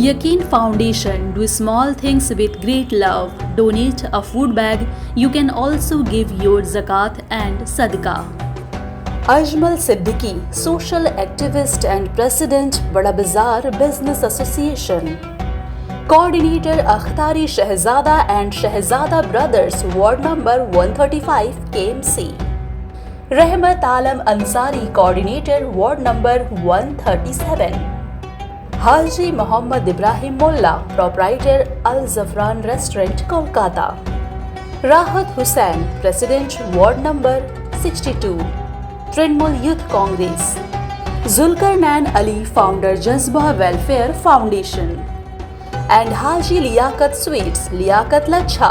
Yaqeen Foundation, do small things with great love. Donate a food bag. You can also give your zakat and sadaqah. Ajmal Siddiqui, social activist and president, Bada Bazaar Business Association. Coordinator Akhtari Shahzada and Shahzada Brothers, Ward number 135, KMC. Rahmat Alam Ansari, Coordinator, Ward number 137. Haji Muhammad Ibrahim Mullah, Proprietor Al Zafran Restaurant, Kolkata. Rahat Hussain, President, Ward number 62, Trinamool Youth Congress. Zulkarnain Ali, Founder, Jazba Welfare Foundation. And Haji Liaquat Sweets, Liaquat Lacha,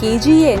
KGN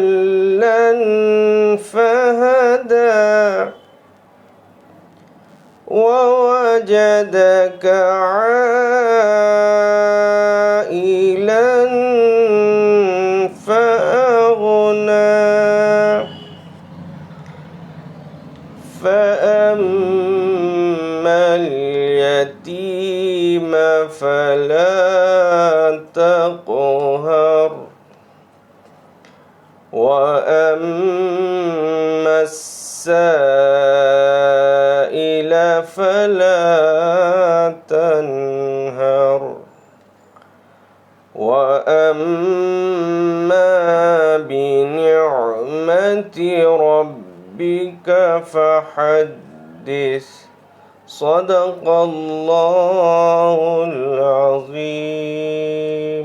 ضالًا فهدى ووجدك عائلا فأغنى فأما اليتيم فلا تقهر وأما السائل فلا تنهر وأما بنعمة ربك فحدث صدق الله العظيم.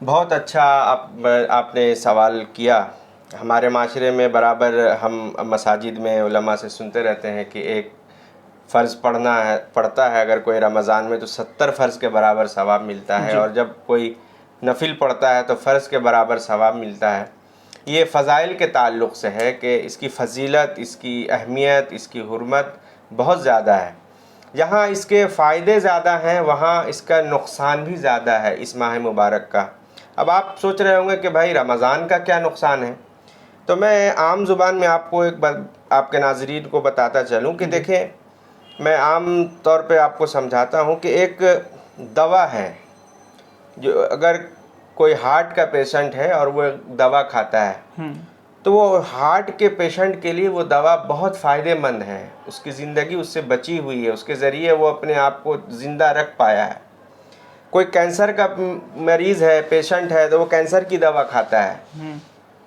بہت اچھا آپ نے سوال کیا. ہمارے معاشرے میں برابر ہم مساجد میں علماء سے سنتے رہتے ہیں کہ ایک فرض پڑھتا ہے اگر کوئی رمضان میں تو 70 فرض کے برابر ثواب ملتا ہے, اور جب کوئی نفل پڑھتا ہے تو فرض کے برابر ثواب ملتا ہے. یہ فضائل کے تعلق سے ہے کہ اس کی فضیلت, اس کی اہمیت, اس کی حرمت بہت زیادہ ہے. جہاں اس کے فائدے زیادہ ہیں وہاں اس کا نقصان بھی زیادہ ہے اس ماہ مبارک کا. اب آپ سوچ رہے ہوں گے کہ بھائی رمضان کا کیا نقصان ہے, تو میں عام زبان میں آپ کو ایک بات آپ کے ناظرین کو بتاتا چلوں کہ دیکھیں, میں عام طور پہ آپ کو سمجھاتا ہوں کہ ایک دوا ہے جو اگر کوئی ہارٹ کا پیشنٹ ہے اور وہ دوا کھاتا ہے تو وہ ہارٹ کے پیشنٹ کے لیے وہ دوا بہت فائدہ مند ہے, اس کی زندگی اس سے بچی ہوئی ہے, اس کے ذریعے وہ اپنے آپ کو زندہ رکھ پایا ہے. کوئی کینسر کا مریض ہے, پیشنٹ ہے, تو وہ کینسر کی دوا کھاتا ہے,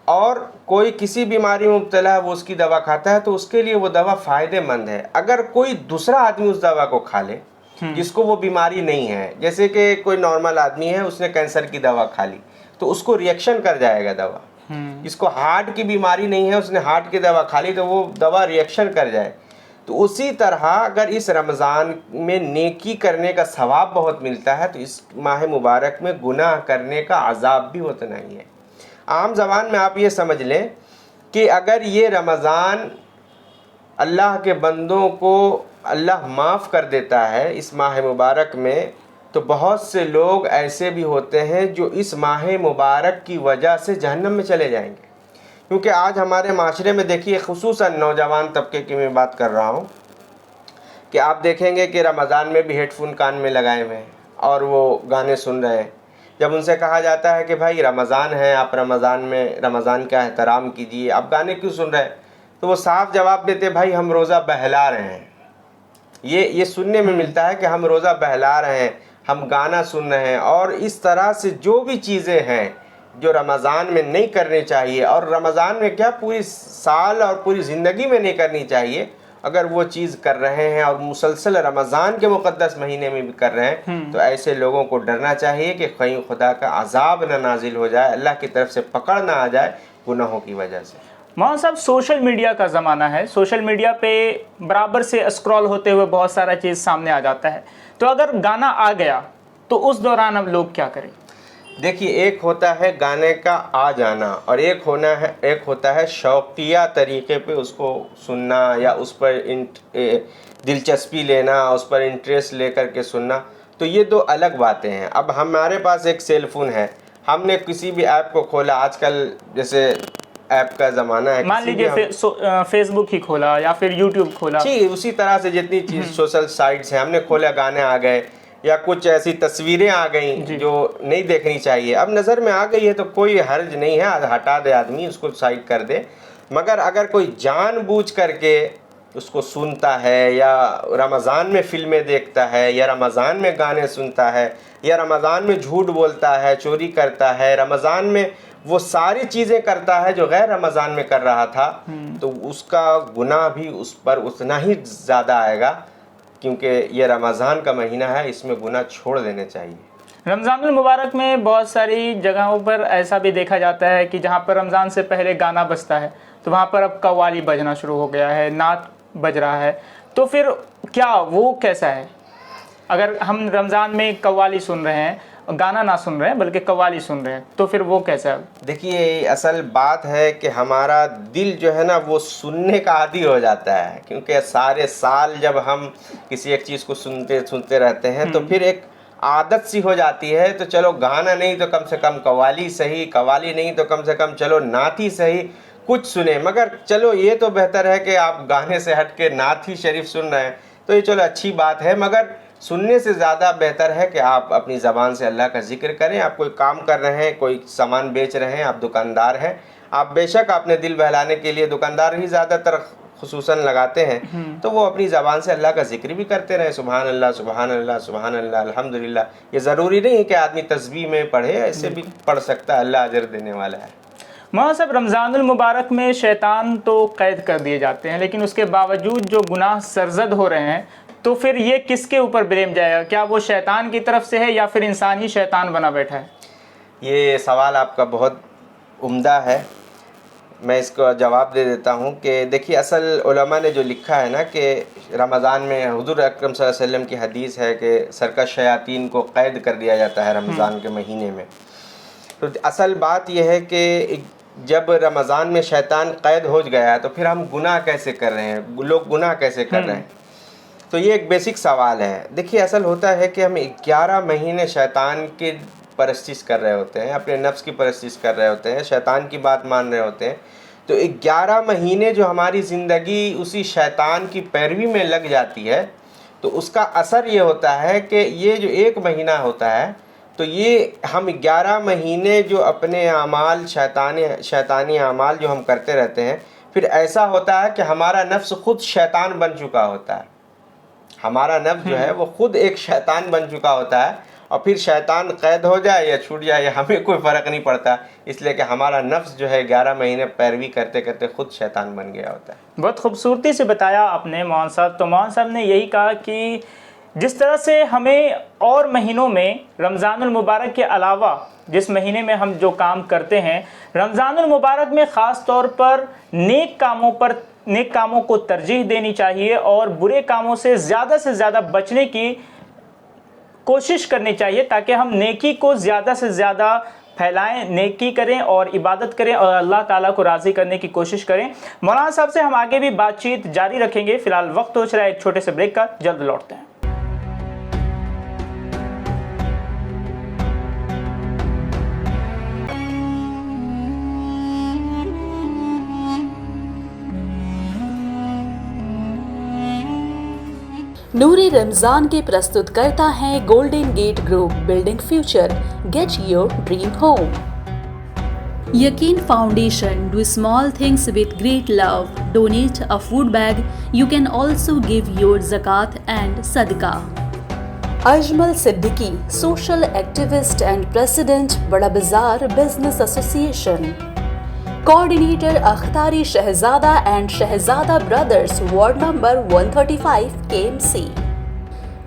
اور کوئی کسی بیماری میں مبتلا ہے وہ اس کی دوا کھاتا ہے تو اس کے لیے وہ دوا فائدہ مند ہے. اگر کوئی دوسرا آدمی اس دوا کو کھا لے جس کو وہ بیماری نہیں ہے, جیسے کہ کوئی نارمل آدمی ہے اس نے کینسر کی دوا کھا لی تو اس کو ریئیکشن کر جائے گا دوا. جس کو ہارٹ کی بیماری نہیں ہے اس نے ہارٹ کی دوا کھا لی تو وہ دوا ریئیکشن کر جائے. تو اسی طرح اگر اس رمضان میں نیکی کرنے کا ثواب بہت ملتا ہے تو اس ماہ مبارک میں گناہ کرنے کا عذاب بھی اتنا ہی ہے. عام زبان میں آپ یہ سمجھ لیں کہ اگر یہ رمضان اللہ کے بندوں کو اللہ معاف کر دیتا ہے اس ماہ مبارک میں, تو بہت سے لوگ ایسے بھی ہوتے ہیں جو اس ماہ مبارک کی وجہ سے جہنم میں چلے جائیں گے. کیونکہ آج ہمارے معاشرے میں دیکھیے, خصوصاً نوجوان طبقے کی میں بات کر رہا ہوں, کہ آپ دیکھیں گے کہ رمضان میں بھی ہیڈ فون کان میں لگائے ہوئے ہیں اور وہ گانے سن رہے ہیں. جب ان سے کہا جاتا ہے کہ بھائی رمضان ہے, آپ رمضان میں رمضان کا احترام کیجیے, آپ گانے کیوں سن رہے ہیں, تو وہ صاف جواب دیتے بھائی ہم روزہ بہلا رہے ہیں. یہ سننے میں ملتا ہے کہ ہم روزہ بہلا رہے ہیں, ہم گانا سن رہے ہیں. اور اس طرح سے جو بھی چیزیں ہیں جو رمضان میں نہیں کرنی چاہیے, اور رمضان میں کیا پوری سال اور پوری زندگی میں نہیں کرنی چاہیے, اگر وہ چیز کر رہے ہیں اور مسلسل رمضان کے مقدس مہینے میں بھی کر رہے ہیں تو ایسے لوگوں کو ڈرنا چاہیے کہ کہیں خدا کا عذاب نہ نازل ہو جائے, اللہ کی طرف سے پکڑ نہ آ جائے گناہوں کی وجہ سے. مولانا صاحب, سوشل میڈیا کا زمانہ ہے, سوشل میڈیا پہ برابر سے اسکرول ہوتے ہوئے بہت سارا چیز سامنے آ جاتا ہے, تو اگر گانا آ گیا تو اس دوران اب لوگ کیا کریں؟ دیکھیے, ایک ہوتا ہے گانے کا آ جانا اور ایک ہوتا ہے شوقیہ طریقے پہ اس کو سننا یا اس پر دلچسپی لینا, اس پر انٹرسٹ لے کر کے سننا. تو یہ دو الگ باتیں ہیں. اب ہمارے پاس ایک سیل فون ہے, ہم نے کسی بھی ایپ کو کھولا, آج کل جیسے ایپ کا زمانہ ہے, مان لیجیے فیس بک ہی کھولا یا پھر یوٹیوب کھولا, جی اسی طرح سے جتنی چیز سوشل سائٹس ہیں ہم نے کھولا, گانے آ گئے یا کچھ ایسی تصویریں آ گئیں جو نہیں دیکھنی چاہیے. اب نظر میں آ گئی ہے تو کوئی حرج نہیں ہے, ہٹا دے آدمی, اس کو سائڈ کر دے. مگر اگر کوئی جان بوجھ کر کے اس کو سنتا ہے یا رمضان میں فلمیں دیکھتا ہے یا رمضان میں گانے سنتا ہے یا رمضان میں جھوٹ بولتا ہے, چوری کرتا ہے, رمضان میں وہ ساری چیزیں کرتا ہے جو غیر رمضان میں کر رہا تھا, تو اس کا گناہ بھی اس پر اتنا ہی زیادہ آئے گا, کیونکہ یہ رمضان کا مہینہ ہے, اس میں گناہ چھوڑ دینے چاہیے. رمضان المبارک میں بہت ساری جگہوں پر ایسا بھی دیکھا جاتا ہے کہ جہاں پر رمضان سے پہلے گانا بجتا ہے تو وہاں پر اب قوالی بجنا شروع ہو گیا ہے, نعت بج رہا ہے. تو پھر کیا وہ کیسا ہے؟ اگر ہم رمضان میں قوالی سن رہے ہیں, گانا نہ سن رہے ہیں بلکہ قوالی سن رہے ہیں, تو پھر وہ کیسا ہے؟ دیکھیے, اصل بات ہے کہ ہمارا دل جو ہے نا وہ سننے کا عادی ہو جاتا ہے, کیونکہ سارے سال جب ہم کسی ایک چیز کو سنتے رہتے ہیں تو پھر ایک عادت سی ہو جاتی ہے. تو چلو گانا نہیں تو کم سے کم قوالی صحیح, قوالی نہیں تو کم سے کم چلو نعت ہی صحیح کچھ سنیں. مگر چلو یہ تو بہتر ہے کہ آپ گانے سے ہٹ کے نعت ہی شریف سن رہے ہیں تو یہ چلو اچھی بات ہے, مگر سننے سے زیادہ بہتر ہے کہ آپ اپنی زبان سے اللہ کا ذکر کریں. آپ کوئی کام کر رہے ہیں, کوئی سامان بیچ رہے ہیں, آپ دکاندار ہیں, آپ بے شک اپنے دل بہلانے کے لیے دکاندار ہی زیادہ تر خصوصاً لگاتے ہیں, تو وہ اپنی زبان سے اللہ کا ذکر بھی کرتے رہیں, سبحان اللہ سبحان اللہ سبحان اللہ الحمدللہ. یہ ضروری نہیں کہ آدمی تسبیح میں پڑھے, ایسے بھی پڑھ سکتا ہے, اللہ اجر دینے والا ہے. مولانا صاحب, رمضان المبارک میں شیطان تو قید کر دیے جاتے ہیں, لیکن اس کے باوجود جو گناہ سرزد ہو رہے ہیں تو پھر یہ کس کے اوپر بلیم جائے گا؟ کیا وہ شیطان کی طرف سے ہے یا پھر انسان ہی شیطان بنا بیٹھا ہے؟ یہ سوال آپ کا بہت عمدہ ہے. میں اس کو جواب دے دیتا ہوں کہ دیکھیے اصل علماء نے جو لکھا ہے نا کہ رمضان میں حضور اکرم صلی اللہ علیہ وسلم کی حدیث ہے کہ سرکش شیاطین کو قید کر دیا جاتا ہے رمضان کے مہینے میں. تو اصل بات یہ ہے کہ جب رمضان میں شیطان قید ہو گیا تو پھر ہم گناہ کیسے کر رہے ہیں, لوگ گناہ کیسے کر رہے ہیں؟ تو یہ ایک بیسک سوال ہے. دیکھیے اصل ہوتا ہے کہ ہم 11 مہینے شیطان کی پرستش کر رہے ہوتے ہیں, اپنے نفس کی پرستش کر رہے ہوتے ہیں, شیطان کی بات مان رہے ہوتے ہیں. تو 11 مہینے جو ہماری زندگی اسی شیطان کی پیروی میں لگ جاتی ہے تو اس کا اثر یہ ہوتا ہے کہ یہ جو 1 مہینہ ہوتا ہے تو یہ ہم 11 مہینے جو اپنے اعمال شیطانی اعمال جو ہم کرتے رہتے ہیں, پھر ایسا ہوتا ہے کہ ہمارا نفس خود شیطان بن چکا ہوتا ہے. ہمارا نفس جو ہے وہ خود ایک شیطان بن چکا ہوتا ہے, اور پھر شیطان قید ہو جائے یا چھوٹ جائے ہمیں کوئی فرق نہیں پڑتا, اس لیے کہ ہمارا نفس جو ہے 11 مہینے پیروی کرتے کرتے خود شیطان بن گیا ہوتا ہے. بہت خوبصورتی سے بتایا آپ نے مولانا صاحب. تو مولانا صاحب نے یہی کہا کہ جس طرح سے ہمیں اور مہینوں میں رمضان المبارک کے علاوہ جس مہینے میں ہم جو کام کرتے ہیں, رمضان المبارک میں خاص طور پر نیک کاموں کو ترجیح دینی چاہیے اور برے کاموں سے زیادہ بچنے کی کوشش کرنی چاہیے تاکہ ہم نیکی کو زیادہ سے زیادہ پھیلائیں, نیکی کریں اور عبادت کریں اور اللہ تعالیٰ کو راضی کرنے کی کوشش کریں. مولانا صاحب سے ہم آگے بھی بات چیت جاری رکھیں گے. فی الحال وقت ہو چلا ہے ایک چھوٹے سے بریک کا, جلد لوٹتے ہیں. نوری رمضان کے پرستت کرتا ہے Golden Gate group building future, get your dream home. Yaqeen foundation, do small things with great love. Donate a food bag. You can also give your zakat and sadaqah. Ajmal Siddiqui, social activist and president Bada Bazaar Business Association. Coordinator Akhtari Shahzada and Shahzada Brothers, Ward number 135 KMC.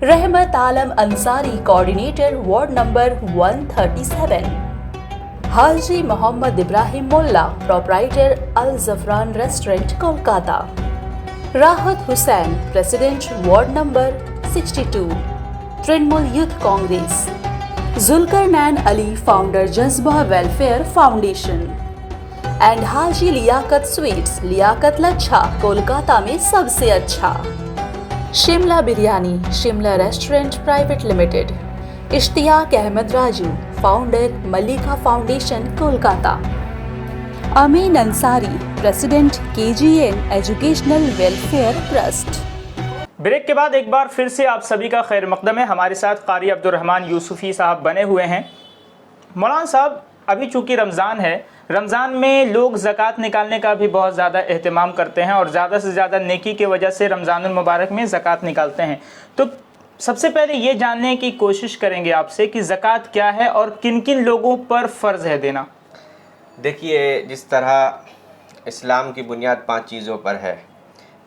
Rahmat Alam Ansari, Coordinator Ward number 137. Haji Muhammad Ibrahim Mullah, Proprietor Al Zafran Restaurant, Kolkata. Rahat Hussain, President Ward number 62. Trinamool Youth Congress. Zulkarnain Ali, Founder Jazba Welfare Foundation. And Haji Liaquat sweets, لیاقت لچھا, کولکاتہ میں سب سے اچھا. Shimla biryani, Shimla restaurant private limited. Ishtiaq Ahmed Raju, founder Malika foundation, Kolkata. Amin Ansari, president KGN educational welfare trust. Break کے بعد ایک بار پھر سے آپ سبھی کا خیر مقدم ہے. ہمارے ساتھ قاری عبدالرحمن یوسفی صاحب بنے ہوئے ہیں. مولانا صاحب, ابھی چونکہ رمضان ہے, رمضان میں لوگ زکوٰۃ نکالنے کا بھی بہت زیادہ اہتمام کرتے ہیں اور زیادہ سے زیادہ نیکی کی وجہ سے رمضان المبارک میں زکوٰۃ نکالتے ہیں. تو سب سے پہلے یہ جاننے کی کوشش کریں گے آپ سے کہ زکوٰۃ کیا ہے اور کن کن لوگوں پر فرض ہے دینا. دیکھیے, جس طرح اسلام کی بنیاد 5 چیزوں پر ہے.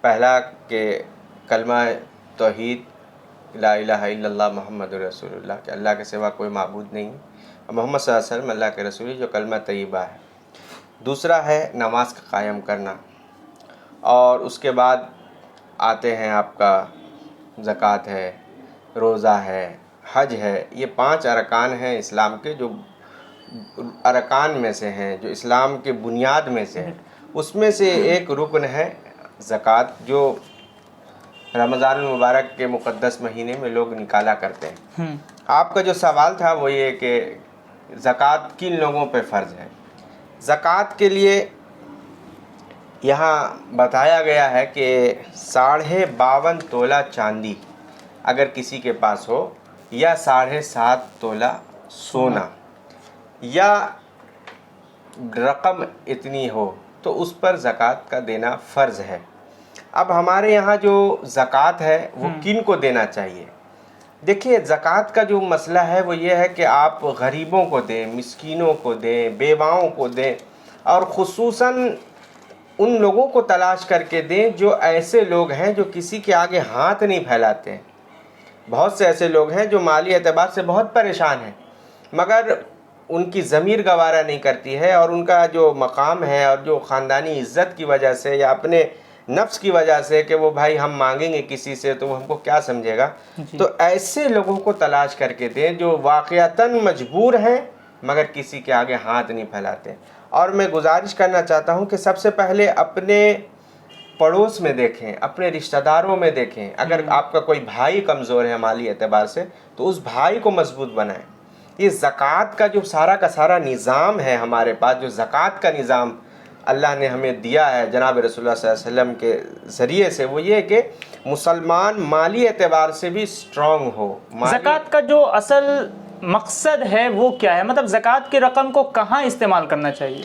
پہلا کہ کلمہ توحید, لا الہ الا اللہ محمد رسول اللہ, کہ اللہ کے سوا کوئی معبود نہیں, محمد صلی اللہ علیہ وسلم اللہ کے رسول, جو کلمہ طیبہ ہے. دوسرا ہے نماز کا قائم کرنا, اور اس کے بعد آتے ہیں آپ کا زکوٰۃ ہے, روزہ ہے, حج ہے. یہ 5 ارکان ہیں اسلام کے, جو ارکان میں سے ہیں, جو اسلام کے بنیاد میں سے ہیں. اس میں سے ایک رکن ہے زکوٰۃ, جو رمضان المبارک کے مقدس مہینے میں لوگ نکالا کرتے ہیں. آپ کا جو سوال تھا وہ یہ کہ زکوٰۃ کن لوگوں پہ فرض ہے. زکوٰۃ کے لیے یہاں بتایا گیا ہے کہ 52.5 تولہ چاندی اگر کسی کے پاس ہو, یا 7.5 تولہ سونا, یا رقم اتنی ہو, تو اس پر زکوٰۃ کا دینا فرض ہے. اب ہمارے یہاں جو زکوٰۃ ہے وہ کن کو دینا چاہیے. دیکھیے, زکوٰۃ کا جو مسئلہ ہے وہ یہ ہے کہ آپ غریبوں کو دیں, مسکینوں کو دیں, بیواؤں کو دیں, اور خصوصاً ان لوگوں کو تلاش کر کے دیں جو ایسے لوگ ہیں جو کسی کے آگے ہاتھ نہیں پھیلاتے ہیں. بہت سے ایسے لوگ ہیں جو مالی اعتبار سے بہت پریشان ہیں, مگر ان کی ضمیر گوارا نہیں کرتی ہے، اور ان کا جو مقام ہے اور جو خاندانی عزت کی وجہ سے یا اپنے نفس کی وجہ سے کہ وہ بھائی ہم مانگیں گے کسی سے تو وہ ہم کو کیا سمجھے گا، تو ایسے لوگوں کو تلاش کر کے دیں جو واقعتاً مجبور ہیں مگر کسی کے آگے ہاتھ نہیں پھیلاتے. اور میں گزارش کرنا چاہتا ہوں کہ سب سے پہلے اپنے پڑوس میں دیکھیں، اپنے رشتہ داروں میں دیکھیں. اگر آپ کا کوئی بھائی کمزور ہے مالی اعتبار سے تو اس بھائی کو مضبوط بنائیں. یہ زکوٰۃ کا جو سارا کا سارا نظام ہے ہمارے پاس، جو زکوٰۃ کا نظام اللہ نے ہمیں دیا ہے جناب رسول اللہ صلی اللہ علیہ وسلم کے ذریعے سے، وہ یہ کہ مسلمان مالی اعتبار سے بھی اسٹرانگ ہو. زکوٰۃ کا جو اصل مقصد ہے وہ کیا ہے؟ مطلب زکوٰۃ کی رقم کو کہاں استعمال کرنا چاہیے؟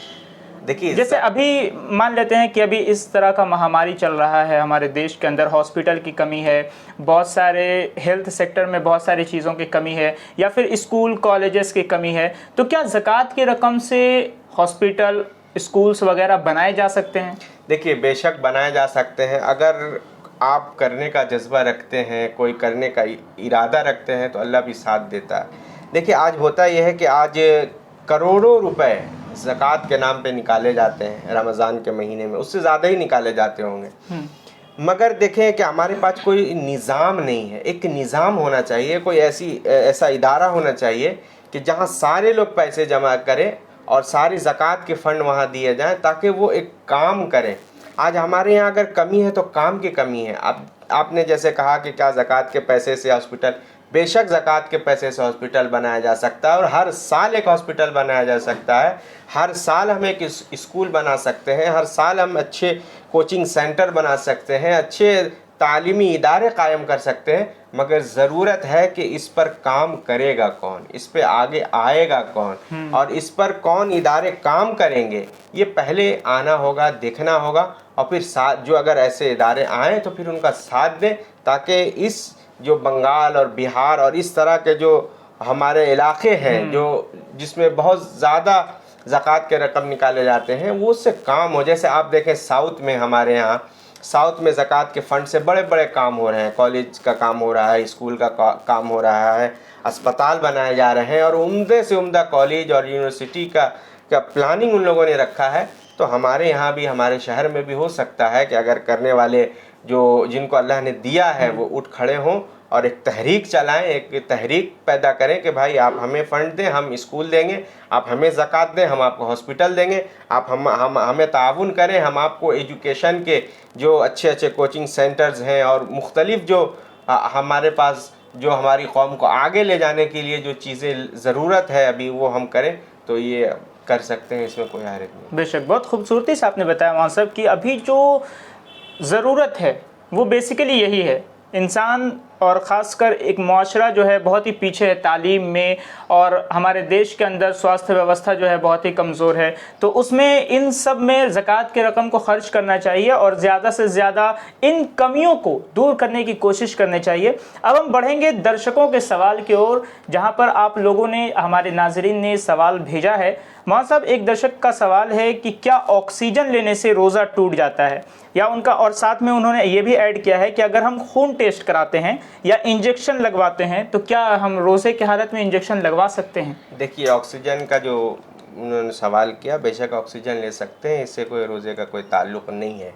دیکھیے جیسے ابھی مان لیتے ہیں کہ ابھی اس طرح کا مہاماری چل رہا ہے ہمارے دیش کے اندر، ہاسپٹل کی کمی ہے، بہت سارے ہیلتھ سیکٹر میں بہت ساری چیزوں کی کمی ہے، یا پھر اسکول کالجز کی کمی ہے، تو کیا زکوٰۃ کی رقم سے ہاسپٹل اسکولس وغیرہ بنائے جا سکتے ہیں؟ دیکھیے بے شک بنائے جا سکتے ہیں، اگر آپ کرنے کا جذبہ رکھتے ہیں، کوئی کرنے کا ارادہ رکھتے ہیں تو اللہ بھی ساتھ دیتا ہے. دیکھیے آج ہوتا یہ ہے کہ آج کروڑوں روپے زکوٰۃ کے نام پہ نکالے جاتے ہیں رمضان کے مہینے میں، اس سے زیادہ ہی نکالے جاتے ہوں گے، مگر دیکھیں کہ ہمارے پاس کوئی نظام نہیں ہے. ایک نظام ہونا چاہیے، کوئی ایسا ادارہ ہونا چاہیے کہ جہاں سارے لوگ پیسے جمع کریں اور ساری زکوٰۃ کے فنڈ وہاں دیے جائیں تاکہ وہ ایک کام کریں. آج ہمارے یہاں اگر کمی ہے تو کام کی کمی ہے. آپ نے جیسے کہا کہ کیا زکوٰۃ کے پیسے سے ہاسپٹل، بے شک زکوٰۃ کے پیسے سے ہاسپٹل بنایا جا سکتا ہے، اور ہر سال ایک ہاسپٹل بنایا جا سکتا ہے، ہر سال ہم ایک اسکول بنا سکتے ہیں، ہر سال ہم اچھے کوچنگ سینٹر بنا سکتے ہیں، اچھے تعلیمی ادارے قائم کر سکتے ہیں. مگر ضرورت ہے کہ اس پر کام کرے گا کون، اس پہ آگے آئے گا کون، اور اس پر کون ادارے کام کریں گے، یہ پہلے آنا ہوگا، دیکھنا ہوگا، اور پھر جو اگر ایسے ادارے آئیں تو پھر ان کا ساتھ دیں تاکہ اس جو بنگال اور بہار اور اس طرح کے جو ہمارے علاقے ہیں جو جس میں بہت زیادہ زکوٰۃ کے رقم نکالے جاتے ہیں وہ اس سے کام ہو. جیسے آپ دیکھیں ساؤتھ میں، ہمارے یہاں ساؤتھ میں زکوٰۃ کے فنڈ سے بڑے بڑے کام ہو رہے ہیں، کالج کا کام ہو رہا ہے، اسکول کا کام ہو رہا ہے، اسپتال بنائے جا رہے ہیں، اور عمدے سے عمدہ کالج اور یونیورسٹی کا پلاننگ ان لوگوں نے رکھا ہے. تو ہمارے یہاں بھی، ہمارے شہر میں بھی ہو سکتا ہے کہ اگر کرنے والے جن کو اللہ نے دیا ہے وہ اٹھ کھڑے ہوں اور ایک تحریک چلائیں، ایک تحریک پیدا کریں کہ بھائی آپ ہمیں فنڈ دیں، ہم اسکول دیں گے، آپ ہمیں زکوٰۃ دیں، ہم آپ کو ہاسپٹل دیں گے، آپ ہمیں تعاون کریں، ہم آپ کو ایجوکیشن کے جو اچھے اچھے کوچنگ سینٹرز ہیں اور مختلف جو ہمارے پاس جو ہماری قوم کو آگے لے جانے کے لیے جو چیزیں ضرورت ہے ابھی وہ ہم کریں تو یہ کر سکتے ہیں، اس میں کوئی حرج نہیں. بے شک بہت خوبصورتی سے آپ نے بتایا مولانا صاحب کہ ابھی جو ضرورت ہے وہ بیسیکلی یہی ہے. انسان اور خاص کر ایک معاشرہ جو ہے بہت ہی پیچھے ہے تعلیم میں، اور ہمارے دیش کے اندر سواستھ ویوستھا جو ہے بہت ہی کمزور ہے، تو اس میں ان سب میں زکوٰۃ کے رقم کو خرچ کرنا چاہیے اور زیادہ سے زیادہ ان کمیوں کو دور کرنے کی کوشش کرنی چاہیے. اب ہم بڑھیں گے درشکوں کے سوال کی اور، جہاں پر آپ لوگوں نے، ہمارے ناظرین نے سوال بھیجا ہے. مولانا صاحب ایک درشک کا سوال ہے کہ کیا آکسیجن لینے سے روزہ ٹوٹ جاتا ہے، یا ان کا، اور ساتھ میں انہوں نے یہ بھی ایڈ کیا ہے کہ اگر ہم خون ٹیسٹ کراتے ہیں یا انجیکشن لگواتے ہیں تو کیا ہم روزے کی حالت میں انجیکشن لگوا سکتے ہیں؟ دیکھیے آکسیجن کا جو انہوں نے سوال کیا، بے شک آکسیجن لے سکتے ہیں، اس سے کوئی روزے کا کوئی تعلق نہیں ہے.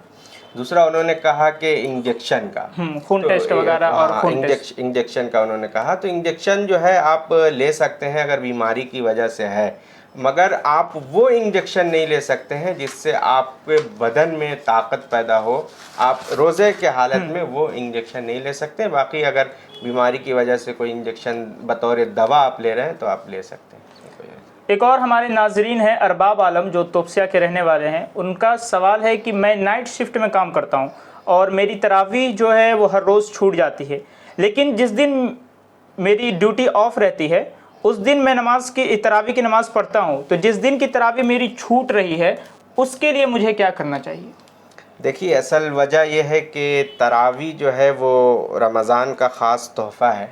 دوسرا انہوں نے کہا کہ انجیکشن کا خون ٹیسٹ وغیرہ اور خون ٹیسٹ، انجیکشن کا انہوں نے کہا تو انجیکشن جو ہے آپ لے سکتے ہیں اگر بیماری کی وجہ سے ہے، مگر آپ وہ انجیکشن نہیں لے سکتے ہیں جس سے آپ کے بدن میں طاقت پیدا ہو. آپ روزے کے حالت میں وہ انجیکشن نہیں لے سکتے. باقی اگر بیماری کی وجہ سے کوئی انجیکشن بطور دوا آپ لے رہے ہیں تو آپ لے سکتے ہیں. ایک اور ہمارے ناظرین ہیں ارباب عالم جو توپسیہ کے رہنے والے ہیں، ان کا سوال ہے کہ میں نائٹ شفٹ میں کام کرتا ہوں اور میری تراویح جو ہے وہ ہر روز چھوٹ جاتی ہے، لیکن جس دن میری ڈیوٹی آف رہتی ہے اس دن میں تراویح کی نماز پڑھتا ہوں، تو جس دن کی تراویح میری چھوٹ رہی ہے اس کے لیے مجھے کیا کرنا چاہیے؟ دیکھیے اصل وجہ یہ ہے کہ تراویح جو ہے وہ رمضان کا خاص تحفہ ہے،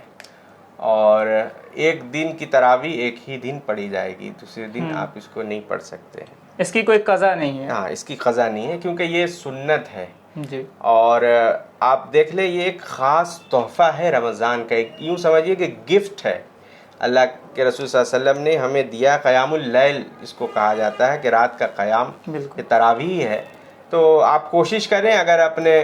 اور ایک دن کی تراویح ایک ہی دن پڑھی جائے گی، دوسرے دن آپ اس کو نہیں پڑھ سکتے ہیں. اس کی کوئی قضا نہیں ہے؟ ہاں، اس کی قضا نہیں ہے کیونکہ یہ سنت ہے جی. اور آپ دیکھ لیں یہ ایک خاص تحفہ ہے رمضان کا، ایک یوں سمجھیے کہ گفٹ ہے. اللہ کے رسول صلی اللہ علیہ وسلم نے ہمیں دیا قیام اللیل، اس کو کہا جاتا ہے کہ رات کا قیام، یہ تراویح ہے۔ تو آپ کوشش کریں، اگر اپنے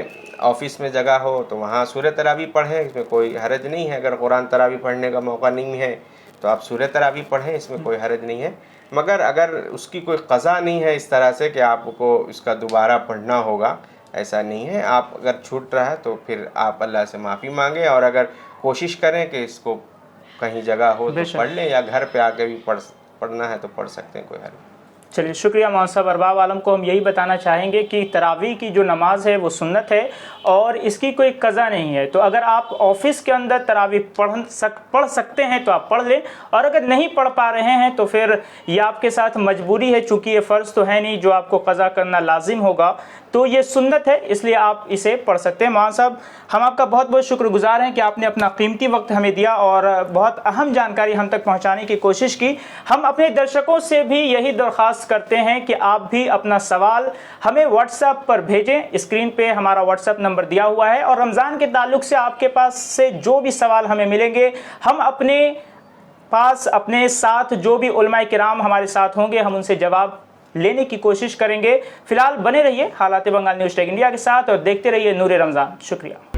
آفس میں جگہ ہو تو وہاں سورہ تراویح پڑھیں، اس میں کوئی حرج نہیں ہے۔ اگر قرآن تراویح پڑھنے کا موقع نہیں ہے تو آپ سورہ تراویح پڑھیں، اس میں کوئی حرج نہیں ہے۔ مگر اگر اس کی کوئی قضا نہیں ہے اس طرح سے کہ آپ کو اس کا دوبارہ پڑھنا ہوگا، ایسا نہیں ہے۔ آپ اگر چھوٹ رہا ہے تو پھر آپ اللہ سے معافی مانگیں، اور اگر کوشش کریں کہ اس کو کہیں جگہ ہو تو پڑھ لیں، یا گھر پہ آ کے بھی پڑھنا ہے تو پڑھ سکتے ہیں، کوئی حرج نہیں۔ چلیے شکریہ مولانا صاحب۔ ارباب عالم کو ہم یہی بتانا چاہیں گے کہ تراویح کی جو نماز ہے وہ سنت ہے اور اس کی کوئی قضا نہیں ہے، تو اگر آپ آفس کے اندر تراویح پڑھ سکتے ہیں تو آپ پڑھ لیں، اور اگر نہیں پڑھ پا رہے ہیں تو پھر یہ آپ کے ساتھ مجبوری ہے، چونکہ یہ فرض تو ہے نہیں جو آپ کو قضا کرنا لازم ہوگا، تو یہ سنت ہے، اس لیے آپ اسے پڑھ سکتے ہیں۔ مولانا صاحب ہم آپ کا بہت بہت شکر گزار ہیں کہ آپ نے اپنا قیمتی وقت ہمیں دیا اور بہت اہم جانکاری ہم تک پہنچانے کی کوشش کی۔ ہم اپنے درشکوں سے بھی یہی درخواست کرتے ہیں کہ آپ بھی اپنا سوال ہمیں واٹس ایپ پر بھیجیں، اسکرین پہ ہمارا واٹس ایپ نمبر دیا ہوا ہے، اور رمضان کے تعلق سے آپ کے پاس سے جو بھی سوال ہمیں ملیں گے، ہم اپنے پاس اپنے ساتھ جو بھی علماء کرام ہمارے ساتھ ہوں گے ہم ان سے جواب لینے کی کوشش کریں گے۔ فی الحال بنے رہیے حالات بنگال نیوز ٹیک انڈیا کے ساتھ اور دیکھتے رہیے نور رمضان۔ شکریہ۔